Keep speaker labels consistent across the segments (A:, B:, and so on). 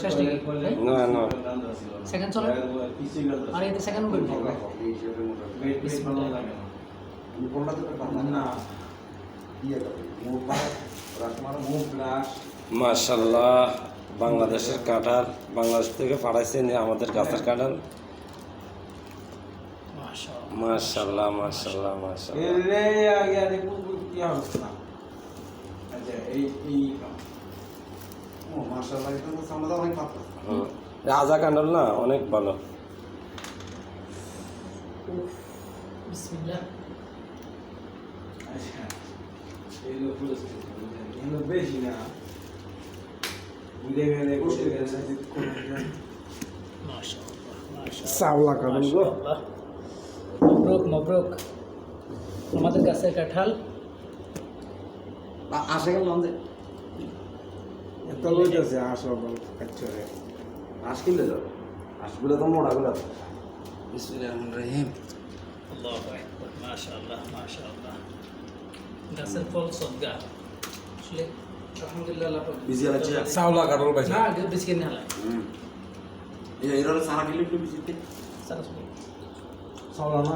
A: শেষ থেকে
B: না না
A: সেকেন্ড চলে আর এতে সেকেন্ড বই
B: মাশাআল্লাহ বাংলাদেশের কাঁঠাল বাংলাদেশ থেকে পাঠাইছেন আমাদের গাছের কাঁঠাল মাশাআল্লাহ মাশাআল্লাহ মাশাআল্লাহ রাজা কাঁঠাল না অনেক ভালো
A: বিসমিল্লাহ
C: বেশি না বুঝে গেলে চাওলা কাঁঠাল গো
A: মবরুক মবরুক আমাদের গাছের কাঁঠাল
C: আসে গেল আমাদের এত লইতেছে আসো কাচ্চরে আস কিনলে যাবে আসগুলো তো মোড়া গুলো বিসমিল্লাহির রহমানির রহিম
A: আল্লাহু আকবার মাশাআল্লাহ মাশাআল্লাহ গাছের ফল সদগা আসলে আলহামদুলিল্লাহ আল্লাহ পাক
C: বিজি আছে চাওলা কাঁঠাল পাইছে
A: না বিস্কিট না লাগে
C: এই এর সারা কিলো একটু বিজিতে
A: সারা সব
C: চাওলা না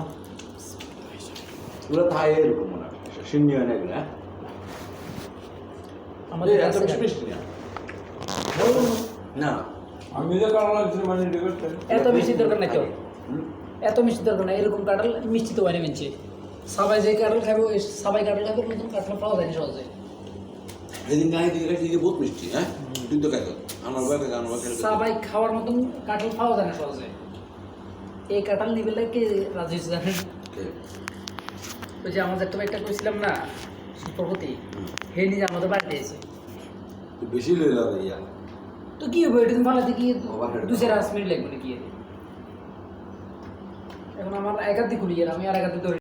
C: পুরো থাই এরকম মনে হয় শূন্য হয় না এগুলো
A: আমাদের
C: এত বেশি মিষ্টি না না আমি যে কারণ লাগছে মানে ডিবেট
A: এত বেশি দরকার নাই তো এত মিষ্টি দরকার নাই এরকম কাঁঠাল মিষ্টি তো বাইরে মেনছে সবাই যে কাঁঠাল খাবে ওই সবাই কাঁঠাল খাবে নতুন কাঁঠাল পাওয়া যায় না সহজে
C: এদিন গায়ে দিকে রাখি বহুত মিষ্টি হ্যাঁ তুই তো খাইতো আমার বাবা আমার বাবা
A: সবাই খাওয়ার মতন কাঁঠাল পাওয়া যায় না সহজে এই কাঁঠাল নিবে লাগে রাজি হয়েছে জানেন ওই যে আমাদের একটা কইছিলাম না সুপ্রগতি হে নিজে আমাদের বাড়িতে এসে
C: বেশি লইলা ইয়া
A: তো কি হবে এটা ফালাতে কি 2-4 মিনিট লাগবে নাকি এখন আমার একাধিক খুলি আমি আর একাধিক ধরে